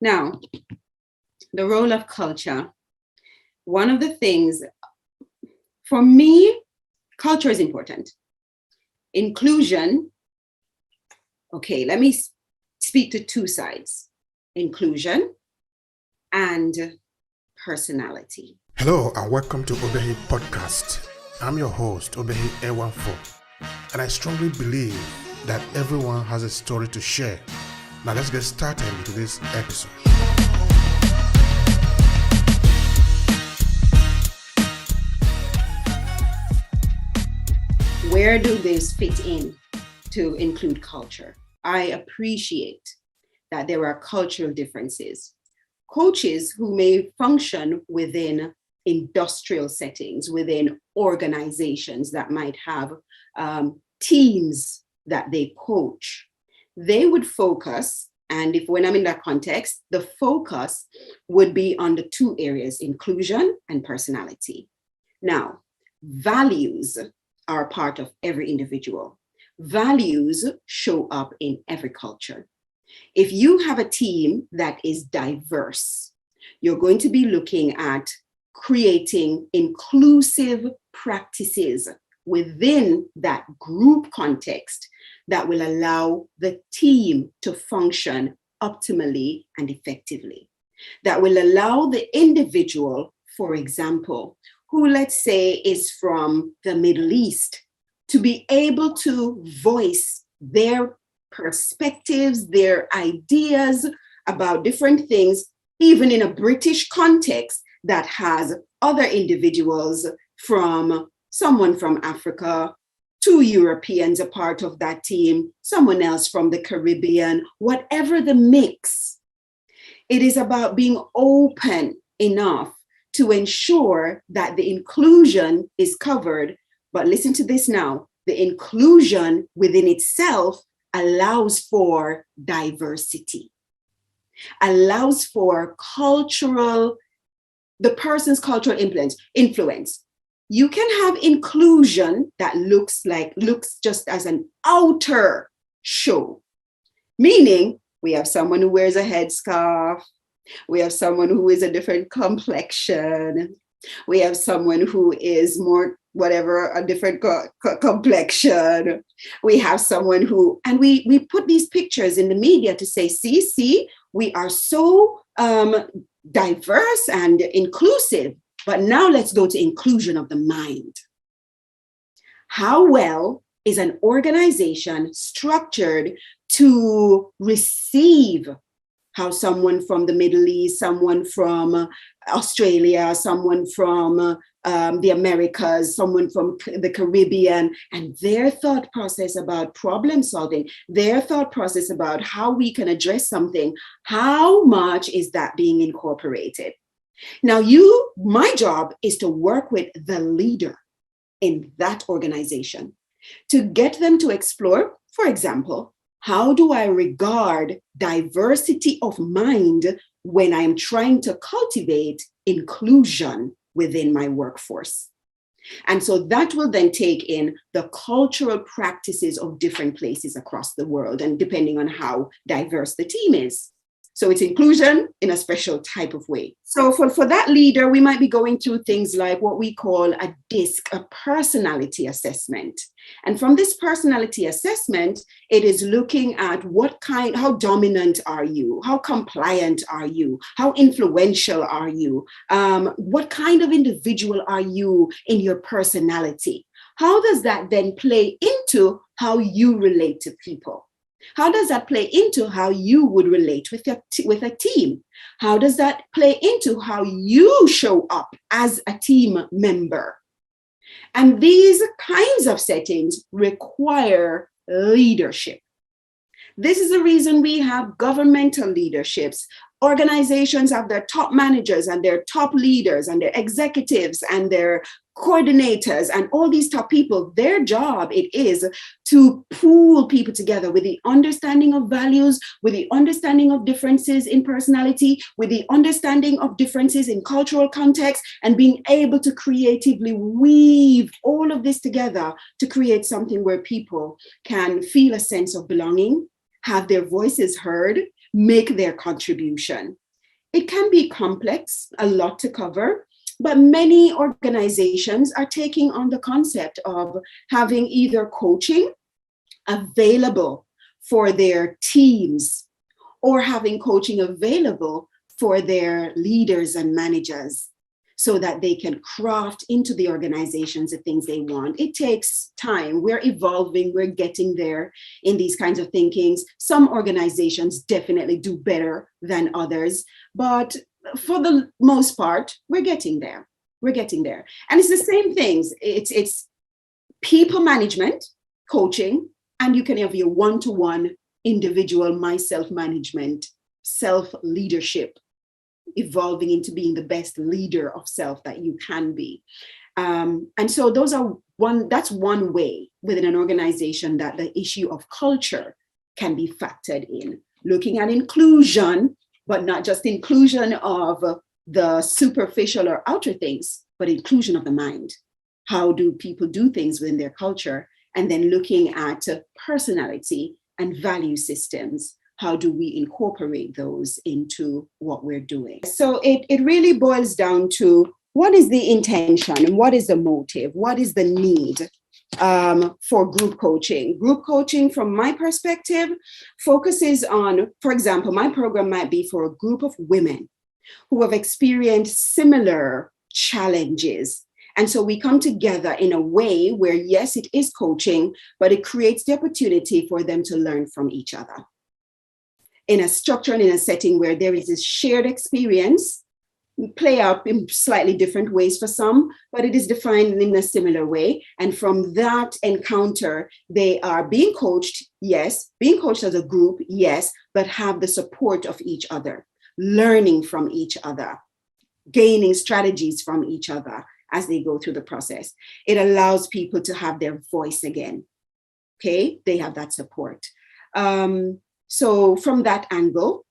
Now, the role of culture. One of the things, for me, culture is important. Inclusion, okay, let me speak to two sides, inclusion and personality. Hello and welcome to Obehi Podcast. I'm your host, Obehi A14, and I strongly believe that everyone has a story to share. Now let's get started with this episode. Where do these fit in to include culture? I appreciate that there are cultural differences. Coaches who may function within industrial settings, within organizations that might have teams that they coach, they would focus, and when I'm in that context, the focus would be on the two areas, inclusion and personality. Now, values are part of every individual. Values show up in every culture. If you have a team that is diverse, you're going to be looking at creating inclusive practices within that group context that will allow the team to function optimally and effectively. That will allow the individual, for example, who let's say is from the Middle East, to be able to voice their perspectives, their ideas about different things, even in a British context that has other individuals from someone from Africa, two Europeans a part of that team, someone else from the Caribbean, whatever the mix. It is about being open enough to ensure that the inclusion is covered. But listen to this now, the inclusion within itself allows for diversity, allows for the person's cultural influence. You can have inclusion that looks just as an outer show, meaning we have someone who wears a headscarf, we have someone who is a different complexion, we have someone who is more whatever, a different complexion. We have someone who, and we put these pictures in the media to say, see, we are so diverse and inclusive, but now let's go to inclusion of the mind. How well is an organization structured to receive how someone from the Middle East, someone from Australia, someone from the Americas, someone from the Caribbean, and their thought process about problem solving, their thought process about how we can address something, how much is that being incorporated? Now, my job is to work with the leader in that organization to get them to explore, for example, how do I regard diversity of mind when I'm trying to cultivate inclusion within my workforce? And so that will then take in the cultural practices of different places across the world, and depending on how diverse the team is. So it's inclusion in a special type of way. So for that leader, we might be going through things like what we call a DISC, a personality assessment. And from this personality assessment, it is looking at how dominant are you? How compliant are you? How influential are you? What kind of individual are you in your personality? How does that then play into how you relate to people? How does that play into how you would relate with a team? How does that play into how you show up as a team member? And these kinds of settings require leadership. This is the reason we have governmental leaderships. Organizations have their top managers and their top leaders and their executives and their coordinators and all these top people. Their job it is to pool people together with the understanding of values, with the understanding of differences in personality, with the understanding of differences in cultural context, and being able to creatively weave all of this together to create something where people can feel a sense of belonging, have their voices heard, make their contribution. It can be complex, a lot to cover, but many organizations are taking on the concept of having either coaching available for their teams or having coaching available for their leaders and managers so that they can craft into the organizations the things they want. It takes time. We're evolving. We're getting there in these kinds of thinkings. Some organizations definitely do better than others, but for the most part, we're getting there. We're getting there. And it's the same things. It's people management, coaching, and you can have your one-to-one individual self-management, self-leadership, evolving into being the best leader of self that you can be. And so that's one way within an organization that the issue of culture can be factored in. Looking at inclusion, but not just inclusion of the superficial or outer things, but inclusion of the mind. How do people do things within their culture? And then looking at personality and value systems. How do we incorporate those into what we're doing? So it really boils down to what is the intention and what is the motive? What is the need for group coaching? Group coaching, from my perspective, focuses on, for example, my program might be for a group of women who have experienced similar challenges. And so we come together in a way where, yes, it is coaching, but it creates the opportunity for them to learn from each other in a structure and in a setting where there is this shared experience, play out in slightly different ways for some, but it is defined in a similar way. And from that encounter, they are being coached, yes, being coached as a group, yes, but have the support of each other, learning from each other, gaining strategies from each other as they go through the process. It allows people to have their voice again. Okay, they have that support. So from that angle,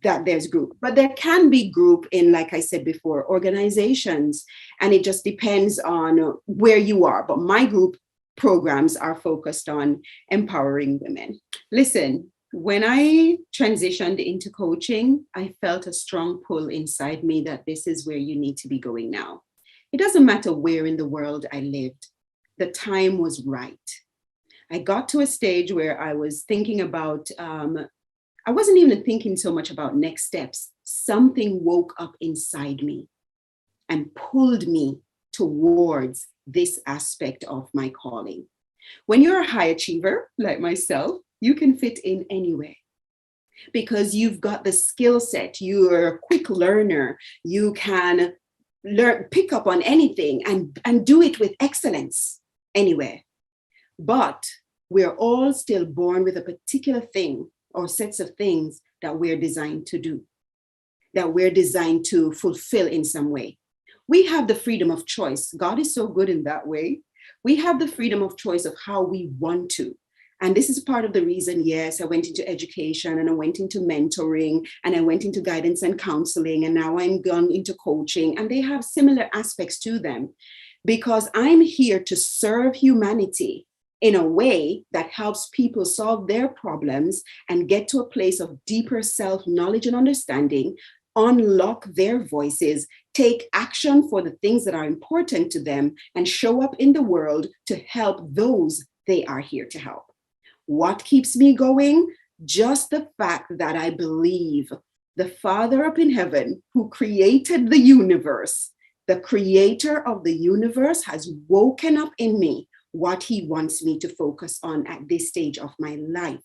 that there's group, but there can be group in, like I said before, organizations, and it just depends on where you are. But my group programs are focused on empowering women. Listen, when I transitioned into coaching, I felt a strong pull inside me that this is where you need to be going now. It doesn't matter where in the world I lived. The time was right. I got to a stage where I was thinking about, I wasn't even thinking so much about next steps. Something woke up inside me and pulled me towards this aspect of my calling. When you're a high achiever like myself, you can fit in anywhere because you've got the skill set. You're a quick learner. You can pick up on anything and do it with excellence anywhere. But we're all still born with a particular thing or sets of things that we're designed to do, that we're designed to fulfill in some way. We have the freedom of choice. God is so good in that way. We have the freedom of choice of how we want to. And this is part of the reason, yes, I went into education and I went into mentoring and I went into guidance and counseling, and now I'm gone into coaching, and they have similar aspects to them because I'm here to serve humanity in a way that helps people solve their problems and get to a place of deeper self-knowledge and understanding, unlock their voices, take action for the things that are important to them, and show up in the world to help those they are here to help. What keeps me going? Just the fact that I believe the Father up in heaven who created the universe, the creator of the universe, has woken up in me what he wants me to focus on at this stage of my life.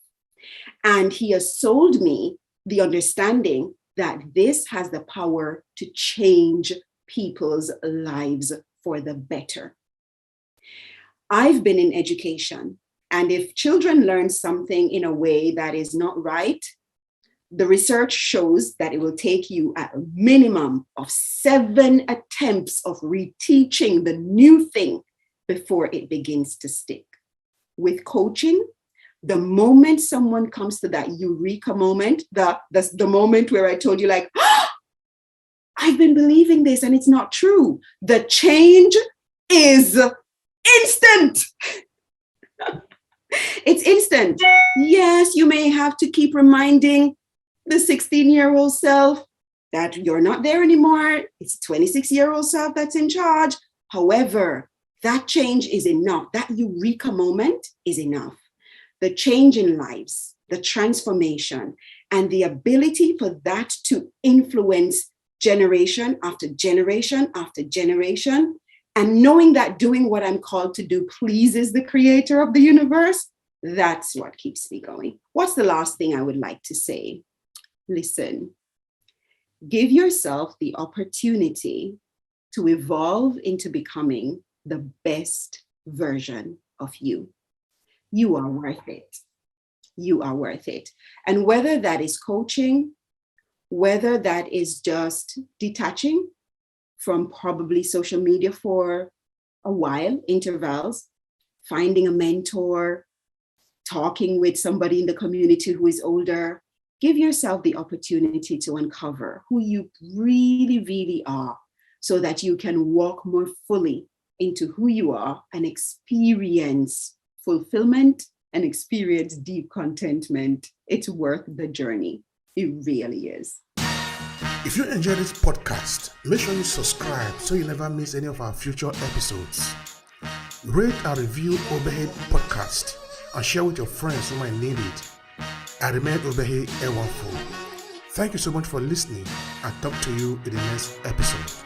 And he has sold me the understanding that this has the power to change people's lives for the better. I've been in education, and if children learn something in a way that is not right, the research shows that it will take you a minimum of 7 attempts of reteaching the new thing before it begins to stick. With coaching, the moment someone comes to that eureka moment, the moment where I told you like, I've been believing this and it's not true. The change is instant. It's instant. Yes, you may have to keep reminding the 16-year-old self that you're not there anymore. It's 26-year-old self that's in charge. However, that change is enough. That eureka moment is enough. The change in lives, the transformation, and the ability for that to influence generation after generation after generation, and knowing that doing what I'm called to do pleases the creator of the universe, that's what keeps me going. What's the last thing I would like to say? Listen, give yourself the opportunity to evolve into becoming the best version of you. You are worth it. You are worth it. And whether that is coaching, whether that is just detaching from probably social media for a while, intervals, finding a mentor, talking with somebody in the community who is older, give yourself the opportunity to uncover who you really, really are so that you can walk more fully into who you are and experience fulfillment and experience deep contentment. It's worth the journey. It really is. If you enjoy this podcast, make sure you subscribe so you never miss any of our future episodes. Rate and review Obehi Podcast and share with your friends who might need it. I remain Obehi Ewanfo. Thank you so much for listening and talk to you in the next episode.